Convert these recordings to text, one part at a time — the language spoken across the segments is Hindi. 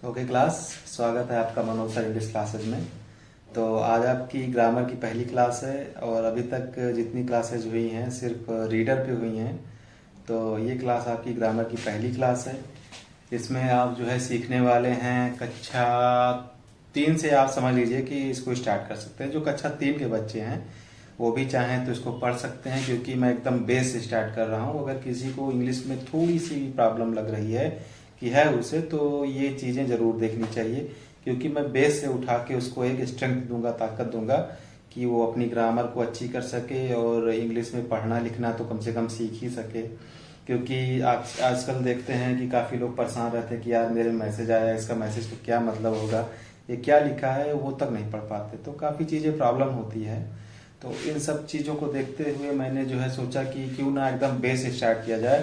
ओके क्लास, स्वागत है आपका मनोज सर इंग्लिश क्लासेज में। तो आज आपकी ग्रामर की पहली क्लास है और अभी तक जितनी क्लासेज हुई हैं सिर्फ रीडर पे हुई हैं। तो ये क्लास आपकी ग्रामर की पहली क्लास है। इसमें आप जो है सीखने वाले हैं कक्षा 3 से। आप समझ लीजिए कि इसको स्टार्ट कर सकते हैं। जो कक्षा 3 के बच्चे हैं वो भी चाहें तो इसको पढ़ सकते हैं, क्योंकि मैं एकदम बेस से स्टार्ट कर रहा हूँ। अगर किसी को इंग्लिश में थोड़ी सी प्रॉब्लम लग रही है कि है उसे, तो ये चीज़ें ज़रूर देखनी चाहिए, क्योंकि मैं बेस से उठा के उसको एक स्ट्रेंथ दूंगा, ताकत दूंगा कि वो अपनी ग्रामर को अच्छी कर सके और इंग्लिश में पढ़ना लिखना तो कम से कम सीख ही सके। क्योंकि आजकल देखते हैं कि काफ़ी लोग परेशान रहते हैं कि यार मेरे मैसेज आया, इसका मैसेज तो क्या मतलब होगा, ये क्या लिखा है, वो तक नहीं पढ़ पाते। तो काफ़ी चीज़ें प्रॉब्लम होती है। तो इन सब चीज़ों को देखते हुए मैंने जो है सोचा कि क्यों ना एकदम बेस स्टार्ट किया जाए,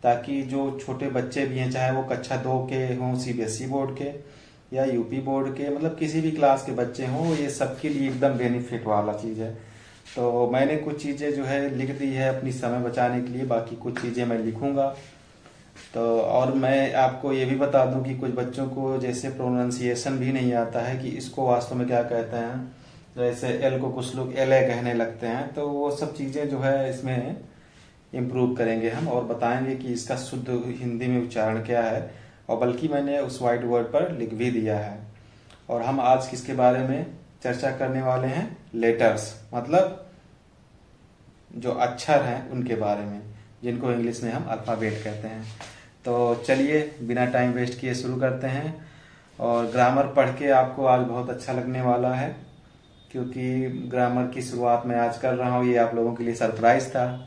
ताकि जो छोटे बच्चे भी हैं, चाहे वो कक्षा 2 के हों, सीबीएसई बोर्ड के या यूपी बोर्ड के, मतलब किसी भी क्लास के बच्चे हों, ये सबके लिए एकदम बेनिफिट वाला चीज़ है। तो मैंने कुछ चीज़ें जो है लिख दी है अपनी समय बचाने के लिए, बाकी कुछ चीज़ें मैं लिखूंगा। तो और मैं आपको ये भी बता दूं कि कुछ बच्चों को जैसे प्रोनाउंसिएशन भी नहीं आता है कि इसको वास्तव में क्या कहते हैं। जैसे एल को कुछ लोग एल ए कहने लगते हैं, तो वो सब चीज़ें जो है इसमें इम्प्रूव करेंगे हम, और बताएंगे कि इसका शुद्ध हिंदी में उच्चारण क्या है। और बल्कि मैंने उस वाइट बोर्ड पर लिख भी दिया है। और हम आज किसके बारे में चर्चा करने वाले हैं? लेटर्स, मतलब जो अक्षर हैं उनके बारे में, जिनको इंग्लिश में हम अल्फ़ाबेट कहते हैं। तो चलिए बिना टाइम वेस्ट किए शुरू करते हैं। और ग्रामर पढ़ के आपको आज बहुत अच्छा लगने वाला है, क्योंकि ग्रामर की शुरुआत मैं आज कर रहा हूँ। ये आप लोगों के लिए सरप्राइज था।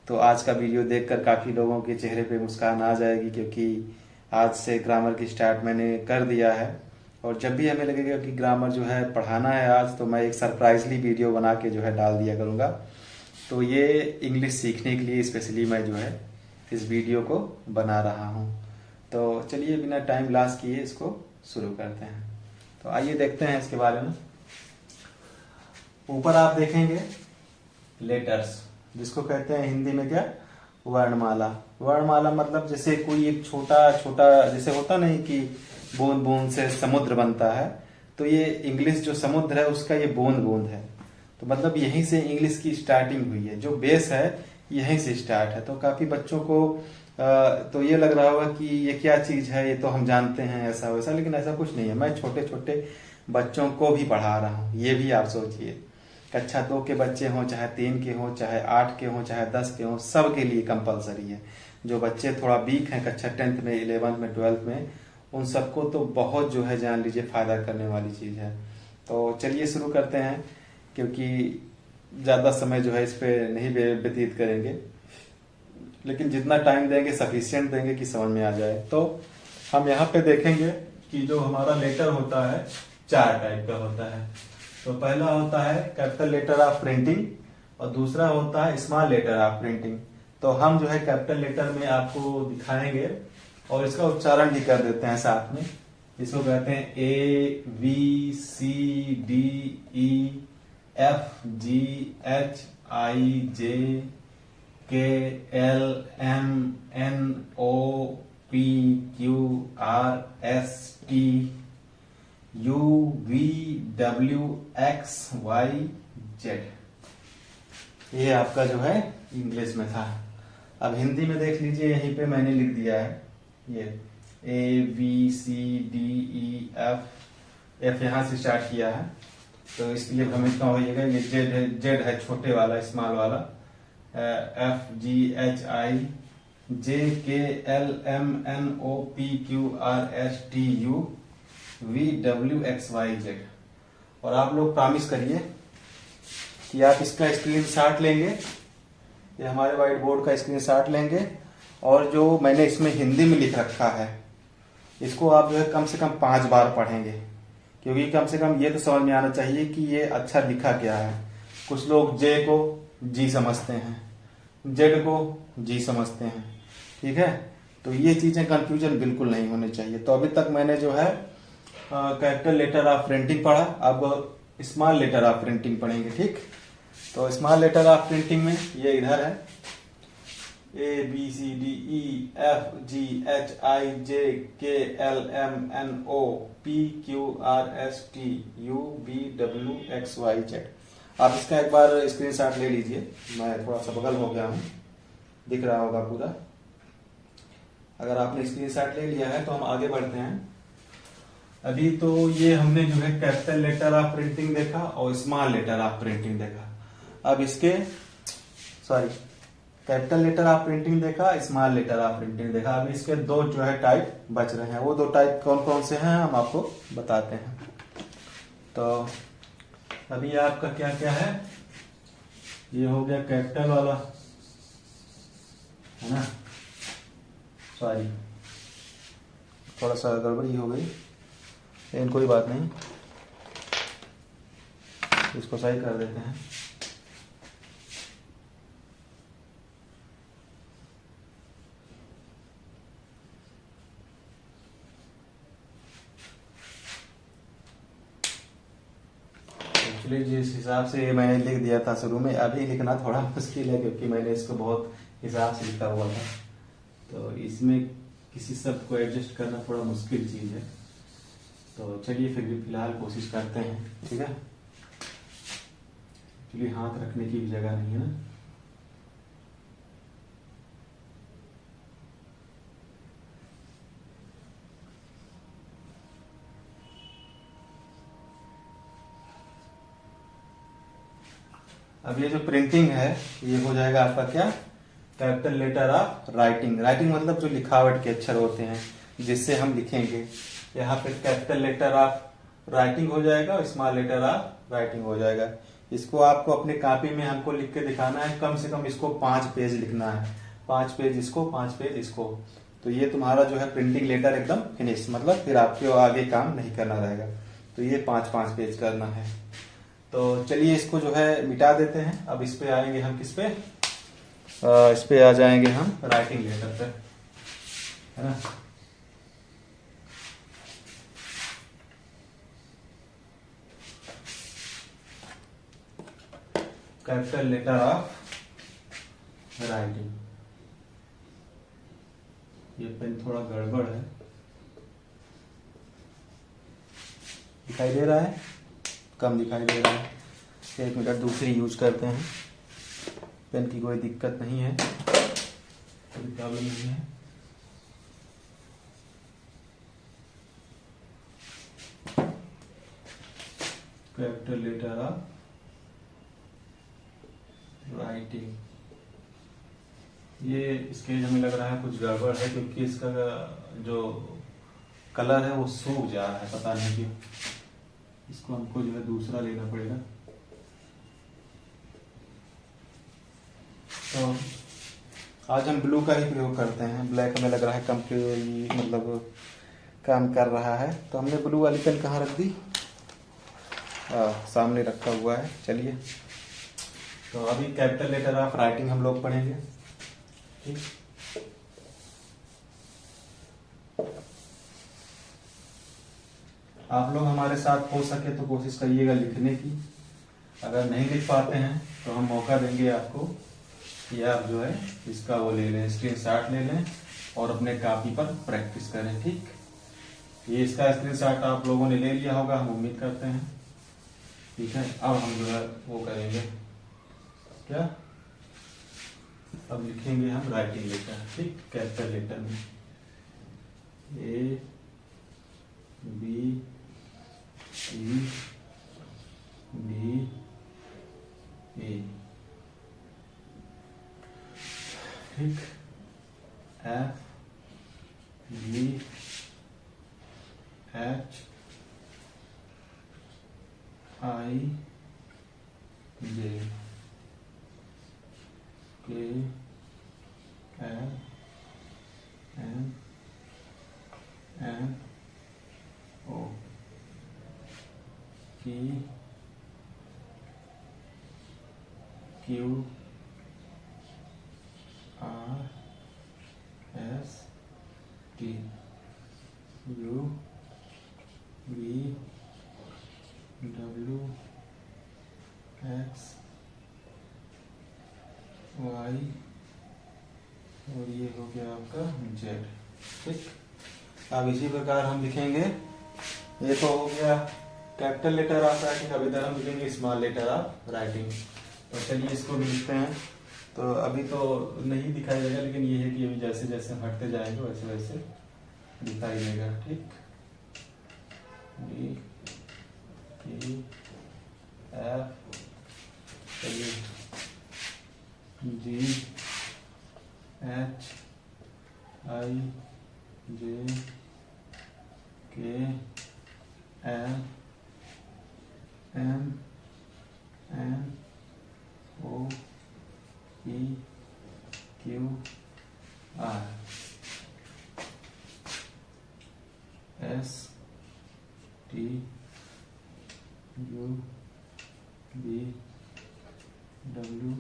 तो आज का वीडियो देखकर काफ़ी लोगों के चेहरे पे मुस्कान आ जाएगी, क्योंकि आज से ग्रामर की स्टार्ट मैंने कर दिया है। और जब भी हमें लगेगा कि ग्रामर जो है पढ़ाना है आज, तो मैं एक सरप्राइजली वीडियो बना के जो है डाल दिया करूँगा। तो ये इंग्लिश सीखने के लिए स्पेशली मैं जो है इस वीडियो को बना रहा हूँ। तो चलिए बिना टाइम लॉस किए इसको शुरू करते हैं। तो आइए देखते हैं इसके बारे में। ऊपर आप देखेंगे लेटर्स, जिसको कहते हैं हिंदी में क्या? वर्णमाला। वर्णमाला मतलब जैसे कोई एक छोटा छोटा, जैसे होता नहीं कि बूंद बूंद से समुद्र बनता है, तो ये इंग्लिश जो समुद्र है उसका ये बूंद बूंद है। तो मतलब यहीं से इंग्लिश की स्टार्टिंग हुई है, जो बेस है यहीं से स्टार्ट है। तो काफी बच्चों को तो ये लग रहा होगा कि ये क्या चीज है, ये तो हम जानते हैं ऐसा वैसा, लेकिन ऐसा कुछ नहीं है। मैं छोटे छोटे बच्चों को भी पढ़ा रहा हूँ, ये भी आप सोचिए। कक्षा 2 के बच्चे हों, चाहे 3 के हों, चाहे 8 के हों, चाहे 10 के हों, सब के लिए कंपलसरी है। जो बच्चे थोड़ा वीक हैं कक्षा 10th में, 11th में, 12th में, उन सबको तो बहुत जो है जान लीजिए फायदा करने वाली चीज है। तो चलिए शुरू करते हैं, क्योंकि ज्यादा समय जो है इस पे नहीं व्यतीत करेंगे, लेकिन जितना टाइम देंगे सफिशिएंट देंगे कि समझ में आ जाए। तो हम यहाँ पे देखेंगे कि जो हमारा लेटर होता है 4 टाइप का होता है। तो पहला होता है कैपिटल लेटर ऑफ प्रिंटिंग, और दूसरा होता है स्मॉल लेटर ऑफ प्रिंटिंग। तो हम जो है कैपिटल लेटर में आपको दिखाएंगे और इसका उच्चारण भी कर देते हैं साथ में। इसको कहते हैं ABCDEFGHIJKLMNOPQRSTUVWXYZ। ये आपका जो है इंग्लिश में था। अब हिंदी में देख लीजिए, यहीं पे मैंने लिख दिया है ये ABCDEF यहाँ से स्टार्ट किया है। तो इसके लिए भ्रमित ना होइएगा, ये जेड है छोटे वाला, स्मॉल वाला, FGHIJKLMNOPQRSTUVWXYZ। और आप लोग प्रॉमिस करिए कि आप इसका स्क्रीनशॉट लेंगे, ये हमारे व्हाइट बोर्ड का स्क्रीनशॉट लेंगे, और जो मैंने इसमें हिंदी में लिख रखा है इसको आप जो है कम से कम 5 बार पढ़ेंगे, क्योंकि कम से कम ये तो समझ में आना चाहिए कि ये अक्षर लिखा क्या है। कुछ लोग जे को जी समझते हैं, जेड को जी समझते हैं, ठीक है। तो ये चीजें कंफ्यूजन बिल्कुल नहीं होनी चाहिए। तो अभी तक मैंने जो है कैपिटल लेटर ऑफ प्रिंटिंग पढ़ा, अब स्मॉल लेटर ऑफ प्रिंटिंग पढ़ेंगे, ठीक। तो स्मॉल लेटर ऑफ प्रिंटिंग में ये इधर है, ABCDEFGHIJKLMNOPQRSTUVWXYZ। आप इसका एक बार स्क्रीनशॉट ले लीजिए। मैं थोड़ा सा बगल हो गया हूँ, दिख रहा होगा पूरा। अगर आपने स्क्रीनशॉट ले लिया है तो हम आगे बढ़ते हैं। अभी तो ये हमने जो है कैपिटल लेटर ऑफ प्रिंटिंग देखा और स्मॉल लेटर ऑफ प्रिंटिंग देखा। अब इसके कैपिटल लेटर ऑफ प्रिंटिंग देखा, स्मॉल लेटर ऑफ प्रिंटिंग देखा। अभी इसके दो जो है टाइप बच रहे हैं। वो दो टाइप कौन कौन से हैं हम आपको बताते हैं। तो अभी आपका क्या क्या है, ये हो गया कैपिटल वाला, है ना। सॉरी, थोड़ा सा गड़बड़ी हो गई, लेकिन कोई बात नहीं, इसको सही कर देते हैं। एक्चुअली जिस हिसाब से मैंने लिख दिया था शुरू में, अभी लिखना थोड़ा मुश्किल है क्योंकि मैंने इसको बहुत हिसाब से लिखा हुआ था। तो इसमें किसी शब्द को एडजस्ट करना थोड़ा मुश्किल चीज़ है। तो चलिए फिर भी फिलहाल कोशिश करते हैं, ठीक है। एक्चुअली हाथ रखने की भी जगह नहीं है ना। अब ये जो प्रिंटिंग है ये हो जाएगा आपका क्या, capital letter of writing. Writing मतलब जो लिखावट के अक्षर होते हैं जिससे हम लिखेंगे। यहाँ पे कैपिटल लेटर ऑफ राइटिंग हो जाएगा और स्मॉल लेटर ऑफ राइटिंग हो जाएगा। इसको आपको अपने कॉपी में हमको लिख के दिखाना है। कम से कम इसको 5 पेज लिखना है, 5 पेज इसको, 5 पेज इसको। तो ये तुम्हारा जो है प्रिंटिंग लेटर एकदम फिनिश, मतलब फिर आपको आगे काम नहीं करना रहेगा। तो ये 5-5 पेज करना है। तो चलिए इसको जो है मिटा देते हैं। अब इस पे आएंगे हम, किस पे, इस पे आ जाएंगे हम राइटिंग लेटर पे, है ना। Capital letter of writing. ये पेन थोड़ा गड़बड़ है, दिखाई दे रहा है, कम दिखाई दे रहा है। एक मिनट, दूसरी यूज करते हैं। पेन की कोई दिक्कत नहीं है, कोई प्रॉब्लम नहीं है। Capital letter of writing. ये स्केच हमें लग रहा है कुछ गड़बड़ है क्योंकि इसका जो कलर है वो सूख जा रहा है, पता नहीं क्यों। इसको हमको जो है दूसरा लेना पड़ेगा। तो आज हम ब्लू का ही प्रयोग करते हैं। ब्लैक हमें लग रहा है कम मतलब काम कर रहा है। तो हमने ब्लू वाली पेन कहाँ रख दी, सामने रखा हुआ है। चलिए, तो अभी कैपिटल लेटर ऑफ राइटिंग हम लोग पढ़ेंगे, ठीक। आप लोग हमारे साथ हो सके तो कोशिश करिएगा लिखने की। अगर नहीं लिख पाते हैं तो हम मौका देंगे आपको कि आप जो है इसका वो ले लें, स्क्रीनशॉट ले लें और अपने कॉपी पर प्रैक्टिस करें, ठीक। ये इसका स्क्रीनशॉट आप लोगों ने ले लिया होगा, हम उम्मीद करते हैं, ठीक है। अब हम जो है वो करेंगे क्या, अब लिखेंगे हम राइटिंग लेटर, ठीक। कैपिटल लेटर में A B C D E, ठीक। F G H I J K L M N O P Q R S T U V W X Y और ये हो गया आपका जेड। ठीक, अब इसी प्रकार हम लिखेंगे, ये तो हो गया कैपिटल लेटर ऑफ राइटिंग, अभी तक हम लिखेंगे स्मॉल लेटर ऑफ राइटिंग। तो चलिए इसको भी लिखते हैं। तो अभी तो नहीं दिखाई देगा, लेकिन ये है कि अभी जैसे जैसे हम हटते जाएंगे वैसे वैसे दिखाई देगा। ठीक, डी ई एफ, चलिए जी H I J K L M N O P Q R S T U V W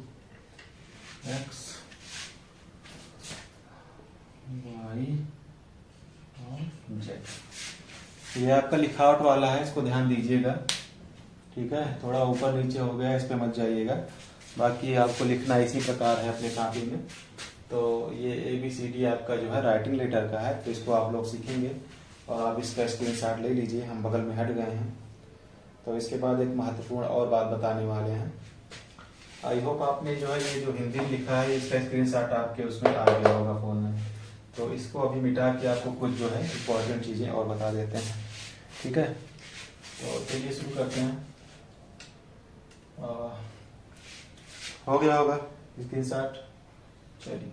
X Y और जेड। ये आपका लिखावट वाला है, इसको ध्यान दीजिएगा। ठीक है, थोड़ा ऊपर नीचे हो गया, इस पे मत जाइएगा। बाकी आपको लिखना इसी प्रकार है अपने कॉपी में। तो ये ABCD आपका जो है राइटिंग लेटर का है, तो इसको आप लोग सीखेंगे और आप इसका स्क्रीनशॉट ले लीजिए, हम बगल में हट गए हैं। तो इसके बाद एक महत्वपूर्ण और बात बताने वाले हैं। आई होप आपने जो है ये जो हिंदी में लिखा है इसका स्क्रीनशॉट आपके उसमें आ गया होगा फोन में। तो इसको अभी मिटा के आपको कुछ जो है इम्पोर्टेंट चीज़ें और बता देते हैं। ठीक है, तो चलिए शुरू करते हैं। हो गया होगा स्क्रीनशॉट, चलिए।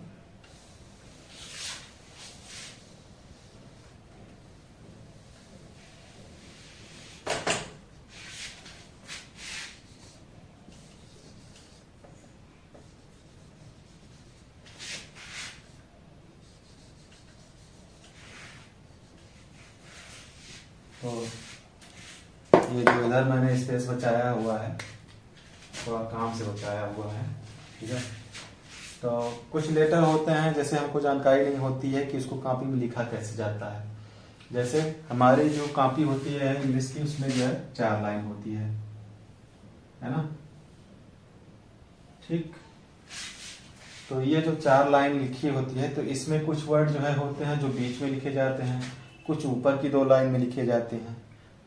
तो ये जो इधर मैंने स्पेस बचाया हुआ है, थोड़ा काम से बचाया हुआ है। ठीक है, तो कुछ लेटर होते हैं जैसे हमको जानकारी नहीं होती है कि उसको कॉपी में लिखा कैसे जाता है। जैसे हमारी जो कॉपी होती है इंग्लिश की, उसमें जो है 4 लाइन होती है ना। ठीक, तो ये जो 4 लाइन लिखी होती है, तो इसमें कुछ वर्ड जो है होते हैं जो बीच में लिखे जाते हैं, कुछ ऊपर की 2 लाइन में लिखे जाते हैं,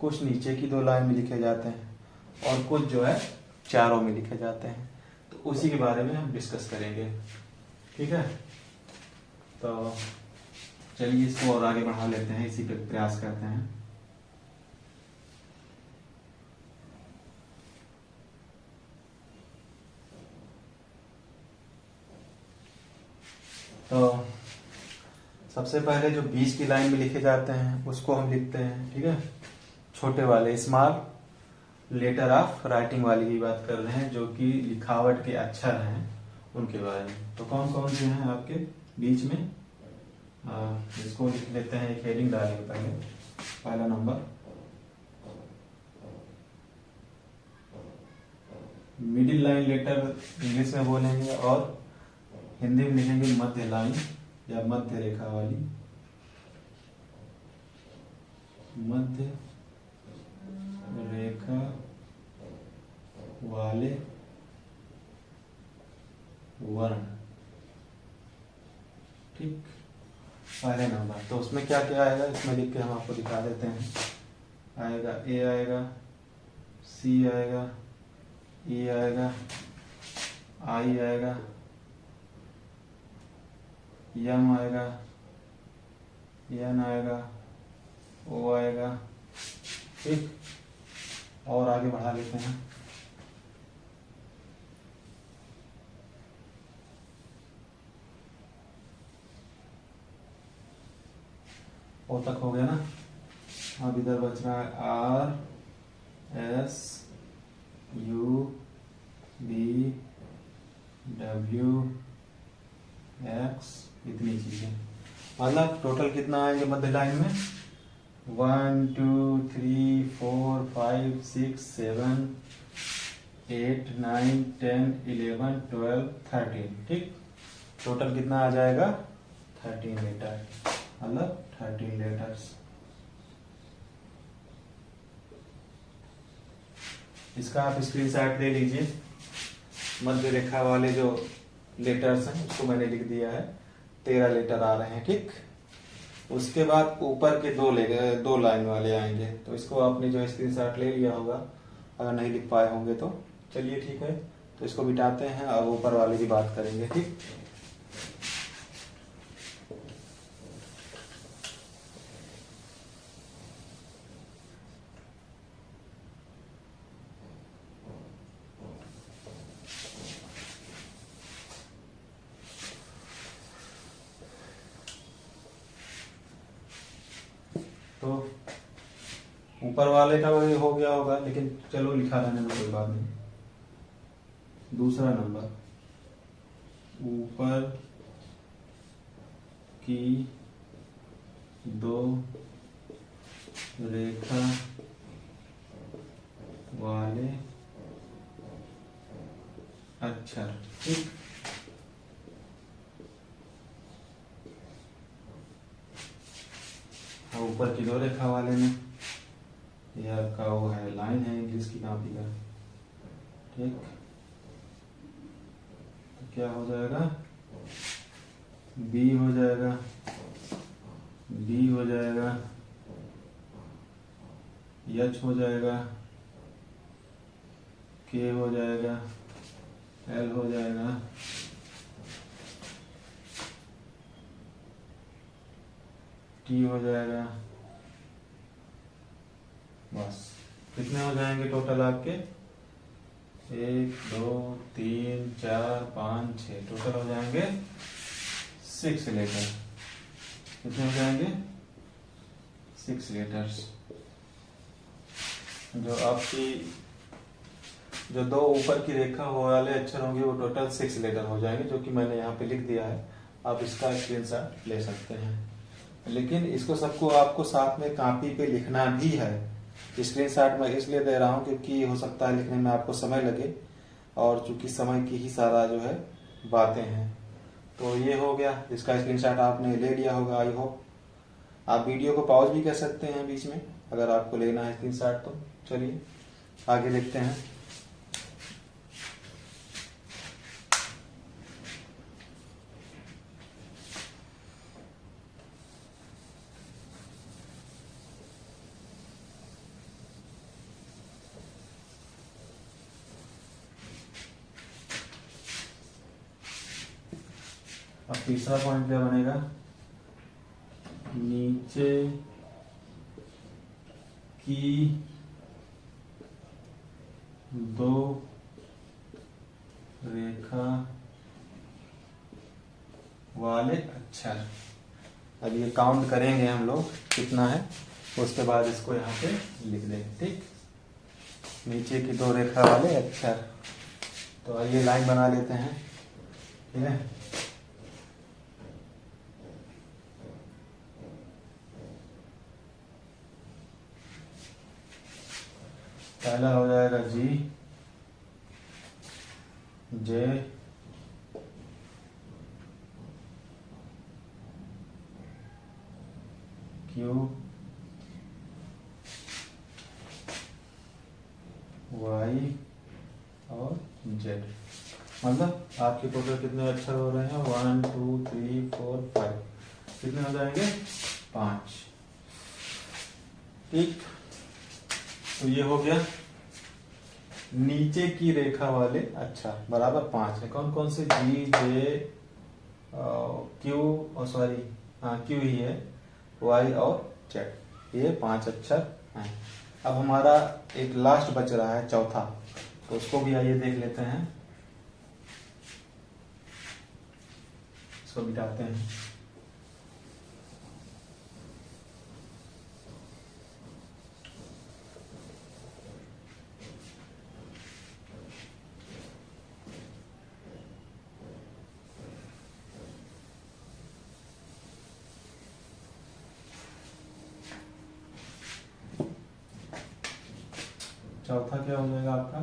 कुछ नीचे की 2 लाइन में लिखे जाते हैं, और कुछ जो है चारों में लिखे जाते हैं। तो उसी के बारे में हम डिस्कस करेंगे। ठीक है, तो चलिए इसको और आगे बढ़ा लेते हैं, इसी पे प्रयास करते हैं। तो सबसे पहले जो बीच की लाइन में लिखे जाते हैं उसको हम लिखते हैं। ठीक है, छोटे वाले स्मॉल लेटर ऑफ राइटिंग वाली की बात कर रहे हैं, जो कि लिखावट के अक्षर हैं उनके बारे में। तो कौन कौन से हैं आपके बीच में, इसको लिख लेते हैं, एक हेडिंग डालेंगे पहले। पहला number middle line letter English में बोलेंगे, और हिंदी में लिखेंगे मध्य लाइन या मध्य रेखा वाली, मध्य रेखा वाले वर्ण। ठीक, पहले नंबर। तो उसमें क्या क्या आएगा, इसमें लिख के हम आपको दिखा देते हैं। आएगा ए, आएगा सी, आएगा ई, आएगा आई, आएगा यम, आएगा एन, आएगा ओ, आएगा। ठीक, और आगे बढ़ा लेते हैं। ओ तक हो गया ना। अब इधर बच रहा है R S U V W X, इतनी चीजें। मतलब टोटल कितना आएंगे मध्य लाइन में, 1 2 3 4 5 6 7 8 9 10 11 12 13। ठीक, टोटल कितना आ जाएगा, 13 लेटर, मतलब 13 लेटर्स। इसका आप स्क्रीनशॉट ले लीजिए। मध्य रेखा वाले जो लेटर्स हैं उसको मैंने लिख दिया है। 13 लेटर आ रहे हैं, ठीक। उसके बाद ऊपर के दो लाइन वाले आएंगे, तो इसको आपने जो स्क्रीनशॉट ले लिया होगा, अगर नहीं लिख पाए होंगे तो चलिए ठीक है, तो इसको मिटाते हैं और ऊपर वाले की बात करेंगे, ठीक। तो ऊपर वाले का वही हो गया होगा, लेकिन चलो लिखा रहने में कोई बात नहीं। दूसरा नंबर, ऊपर की दो रेखा वाले अक्षर, ठीक। ऊपर की दो रेखा वाले में यह का वो है, लाइन है इंग्लिश की कॉपी का, ठीक। तो क्या हो जाएगा, बी हो जाएगा, बी हो जाएगा, एच हो जाएगा, के हो जाएगा, एल हो जाएगा, टी हो जाएगा। बस कितने हो जाएंगे टोटल आपके, 1 2 3 4 5 6, टोटल हो जाएंगे 6 लेटर। कितने हो जाएंगे, 6 लेटर्स। जो आपकी जो दो ऊपर की रेखा वाले अक्षर होंगे वो टोटल 6 लेटर हो जाएंगे, जो कि मैंने यहाँ पे लिख दिया है। आप इसका स्क्रीनशॉट ले सकते हैं, लेकिन इसको सबको आपको साथ में कॉपी पे लिखना भी है। स्क्रीनशॉट मैं इसलिए दे रहा हूँ क्योंकि हो सकता है लिखने में आपको समय लगे, और चूंकि समय की ही सारा जो है बातें हैं। तो ये हो गया, इसका स्क्रीनशॉट आपने ले लिया होगा आई होप। आप वीडियो को पॉज भी कर सकते हैं बीच में अगर आपको लेना है स्क्रीनशॉट। तो चलिए आगे देखते हैं। अब तीसरा पॉइंट क्या बनेगा, नीचे की दो रेखा वाले अक्षर। अब ये काउंट करेंगे हम लोग कितना है, उसके बाद इसको यहाँ पे लिख देंगे, ठीक। नीचे की दो रेखा वाले अक्षर। तो आइए लाइन बना लेते हैं, ठीक है। पहला हो जाएगा जी, जे, क्यू, वाई और जेड। मतलब आपके टोटल कितने अक्षर हो रहे हैं, 1 2 3 4 5, कितने हो जाएंगे, 5, ठीक। तो ये हो गया नीचे की रेखा वाले अक्षर बराबर 5 है। कौन कौन से, जी, जे, क्यू, और सॉरी हाँ क्यू ही है, वाई और जेड, ये 5 अक्षर हैं। अब हमारा एक लास्ट बच रहा है चौथा, तो उसको भी आइए देख लेते हैं। इसको मिटाते हैं। चौथा क्या हो जाएगा आपका,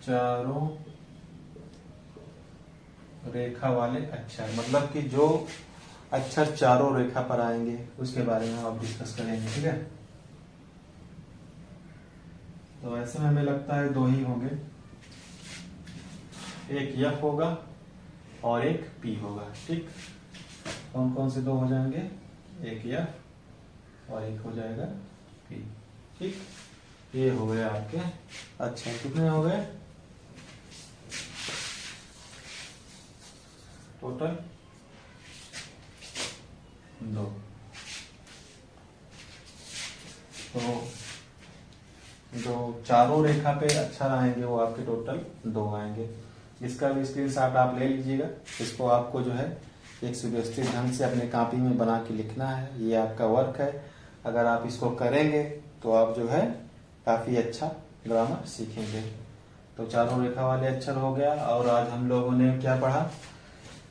चारों रेखा वाले अक्षर। मतलब कि जो अक्षर चारों रेखा पर आएंगे उसके बारे में आप डिस्कस करेंगे, ठीक है। तो ऐसे में हमें लगता है 2 ही होंगे, एक यफ होगा और एक पी होगा। ठीक, कौन कौन से दो हो जाएंगे, एक एफ और एक हो जाएगा पी। ठीक, ये हो गए आपके। अच्छा, कितने हो गए टोटल? दो। तो जो चारों रेखा पे अक्षर आएंगे वो आपके टोटल 2 आएंगे। इसका भी स्क्रीनशॉट आप ले लीजिएगा। इसको आपको जो है एक सुव्यवस्थित ढंग से अपने कॉपी में बना के लिखना है। ये आपका वर्क है। अगर आप इसको करेंगे तो आप जो है काफी अच्छा ग्रामर सीखेंगे। तो चारों रेखा वाले अक्षर हो गया। और आज हम लोगों ने क्या पढ़ा?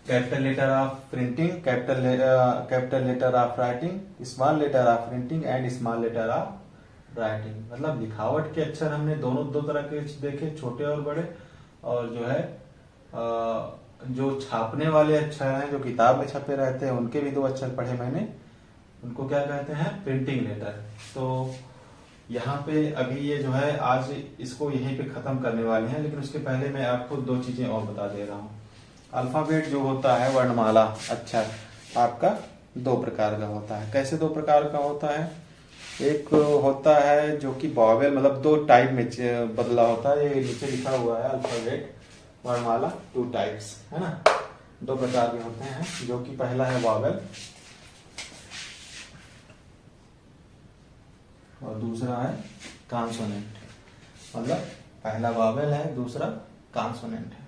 Capital letter of printing, capital letter of writing, small letter of printing and small letter of writing. मतलब लिखावट के अक्षर हमने दो तरह के देखे, छोटे और बड़े। और जो है जो छापने वाले अक्षर हैं, जो किताब में छपे रहते हैं, उनके भी 2 अक्षर पढ़े मैंने। उनको क्या कहते हैं? Printing letter. तो यहाँ पे अभी ये जो है आज इसको यहीं पे खत्म करने वाले हैं, लेकिन उसके पहले मैं आपको 2 चीजें और बता दे रहा हूँ। अल्फाबेट जो होता है, वर्णमाला अक्षर, आपका 2 प्रकार का होता है। कैसे 2 प्रकार का होता है? एक होता है जो कि वॉवेल, मतलब 2 टाइप में बदला होता है। ये नीचे लिखा हुआ है अल्फाबेट वर्णमाला 2 टाइप्स, है ना। 2 प्रकार के होते हैं, जो कि पहला है वॉवेल और दूसरा है कॉन्सोनेंट। मतलब पहला वॉवेल है, दूसरा कॉन्सोनेंट है।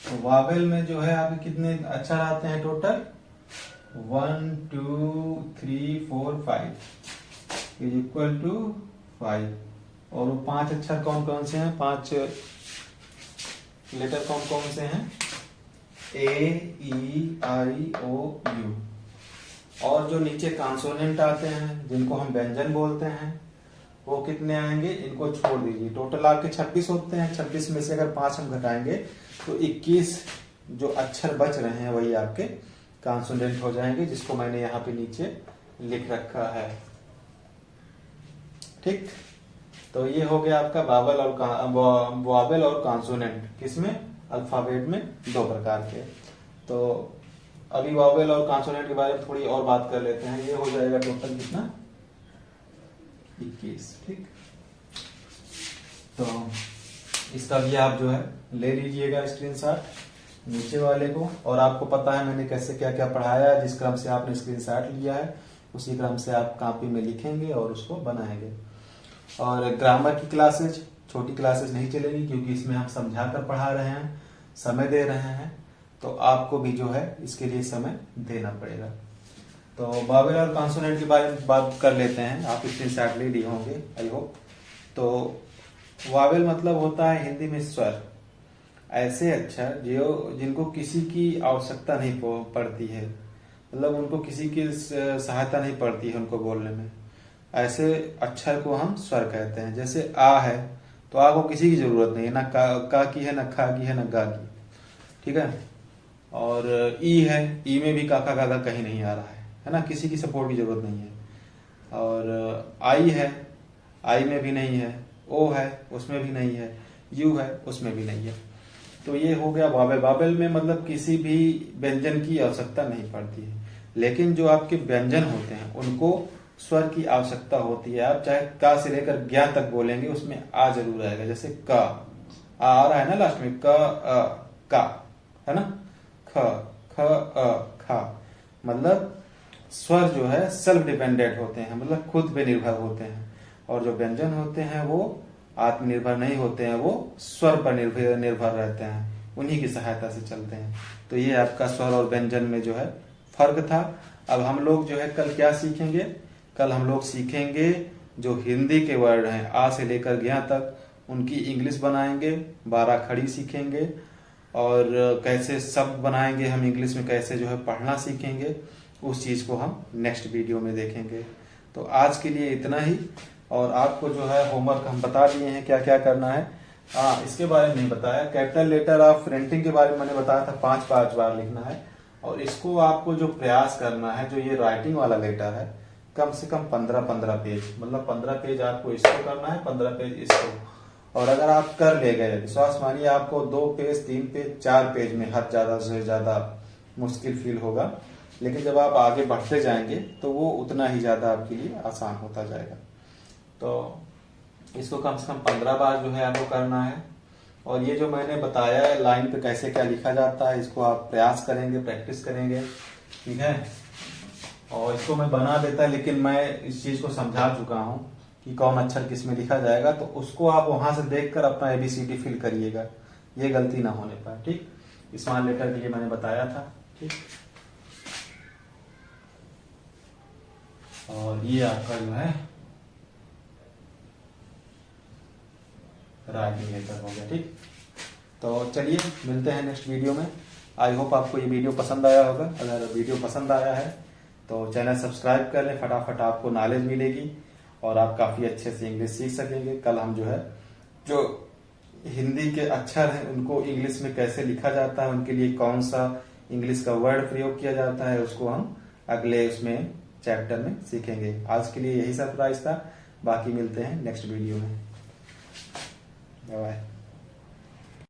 तो वॉवेल में जो है आपके कितने अक्षर आते हैं टोटल? 1 2 3 4 5 is equal to 5। और वो 5 अक्षर कौन कौन से हैं? 5 लेटर कौन कौन से हैं? ए ई आई ओ यू। और जो नीचे कॉन्सोनेंट आते हैं, जिनको हम व्यंजन बोलते हैं, वो कितने आएंगे? इनको छोड़ दीजिए। टोटल आपके 26 होते हैं। 26 में से अगर 5 हम घटाएंगे तो 21 जो अक्षर बच रहे हैं वही आपके कॉन्सोनेंट हो जाएंगे, जिसको मैंने यहाँ पे नीचे लिख रखा है। ठीक, तो ये हो गया आपका वॉवेल और कॉन्सोनेंट। किसमें? अल्फाबेट में 2 प्रकार के। तो अभी वॉवेल और कॉन्सोनेंट के बारे में थोड़ी और बात कर लेते हैं। ये हो जाएगा टोटल कितना? 21। ठीक, तो इसका भी आप जो है ले लीजिएगा स्क्रीनशॉट नीचे वाले को। और आपको पता है मैंने कैसे क्या क्या पढ़ाया है। जिस क्रम से आपने स्क्रीनशॉट लिया है उसी क्रम से आप कॉपी में लिखेंगे और उसको बनाएंगे। और ग्रामर की क्लासेज, छोटी क्लासेज नहीं चलेगी, क्योंकि इसमें हम समझा कर पढ़ा रहे हैं, समय दे रहे हैं। तो आपको भी जो है इसके लिए समय देना पड़ेगा। तो वॉवेल और कॉन्सोनेंट के बारे में बात कर लेते हैं। आप स्क्रीनशॉट ले लिए होंगे आई होप। तो वॉवेल मतलब होता है हिंदी में स्वर। ऐसे अक्षर जो जिनको किसी की आवश्यकता नहीं पड़ती है, मतलब उनको किसी की सहायता नहीं पड़ती है उनको बोलने में, ऐसे अक्षर को हम स्वर कहते हैं। जैसे आ है तो आ को किसी की जरूरत नहीं है, ना का की है, ना खा की है, ना गा की। ठीक है। और ई है, ई में भी काका काका कहीं नहीं आ रहा है ना, किसी की सपोर्ट की जरूरत नहीं है। और आई है, आई में भी नहीं है। ओ है, उसमें भी नहीं है। यू है, उसमें भी नहीं है। तो ये हो गया वॉवेल। वॉवेल में मतलब किसी भी व्यंजन की आवश्यकता नहीं पड़ती है। लेकिन जो आपके व्यंजन होते हैं उनको स्वर की आवश्यकता होती है। आप चाहे का से लेकर ज्ञा तक बोलेंगे उसमें आ जरूर आएगा। जैसे का आ रहा है ना लास्ट में, का है ना, ख ख खा। मतलब स्वर जो है सेल्फ डिपेंडेंट होते हैं, मतलब खुद पे निर्भर होते हैं। और जो व्यंजन होते हैं वो आत्मनिर्भर नहीं होते हैं, वो स्वर पर निर्भर रहते हैं, उन्हीं की सहायता से चलते हैं। तो ये आपका स्वर और व्यंजन में जो है फर्क था। अब हम लोग जो है कल क्या सीखेंगे? कल हम लोग सीखेंगे जो हिंदी के वर्ड हैं आ से लेकर ज्ञा तक, उनकी इंग्लिश बनाएंगे, 12 खड़ी सीखेंगे। और कैसे शब्द बनाएंगे हम इंग्लिश में, कैसे जो है पढ़ना सीखेंगे, उस चीज को हम नेक्स्ट वीडियो में देखेंगे। तो आज के लिए इतना ही। और आपको जो है होमवर्क हम बता दिए हैं क्या क्या करना है। इसके बारे में नहीं बताया। कैपिटल लेटर ऑफ प्रिंटिंग के बारे में मैंने बताया था 5 बार लिखना है। और इसको आपको जो प्रयास करना है, जो ये राइटिंग वाला लेटर है, कम से कम 15 पेज, मतलब 15 पेज आपको इसको करना है, 15 पेज इसको। और अगर आप कर ले गए, विश्वास मानिए आपको 2 पेज 3 पेज 4 पेज में हद ज्यादा से ज्यादा मुश्किल फील होगा, लेकिन जब आप आगे बढ़ते जाएंगे तो वो उतना ही ज्यादा आपके लिए आसान होता जाएगा। तो इसको कम से कम 15 बार जो है आपको करना है। और ये जो मैंने बताया है लाइन पे कैसे क्या लिखा जाता है, इसको आप प्रयास करेंगे, प्रैक्टिस करेंगे, ठीक है। और इसको मैं बना देता, लेकिन मैं इस चीज को समझा चुका हूँ कि कौन अक्षर किस में लिखा जाएगा, तो उसको आप वहां से देखकर अपना ABCD फिल करिएगा, ये गलती ना होने पाए, ठीक। स्मॉल लेटर के लिए मैंने बताया था, ठीक। और ये आपका जो है राइटिंग लेटर हो गया, ठीक। तो चलिए मिलते हैं नेक्स्ट वीडियो में। आई होप आपको ये वीडियो पसंद आया होगा। अगर वीडियो पसंद आया है तो चैनल सब्सक्राइब कर लें, फटाफट आपको नॉलेज मिलेगी और आप काफी अच्छे से इंग्लिश सीख सकेंगे। कल हम जो है जो हिंदी के अक्षर हैं उनको इंग्लिश में कैसे लिखा जाता है, उनके लिए कौन सा इंग्लिश का वर्ड प्रयोग किया जाता है, उसको हम अगले उसमें चैप्टर में सीखेंगे। आज के लिए यही सरप्राइज था, बाकी मिलते हैं नेक्स्ट वीडियो में। बाय।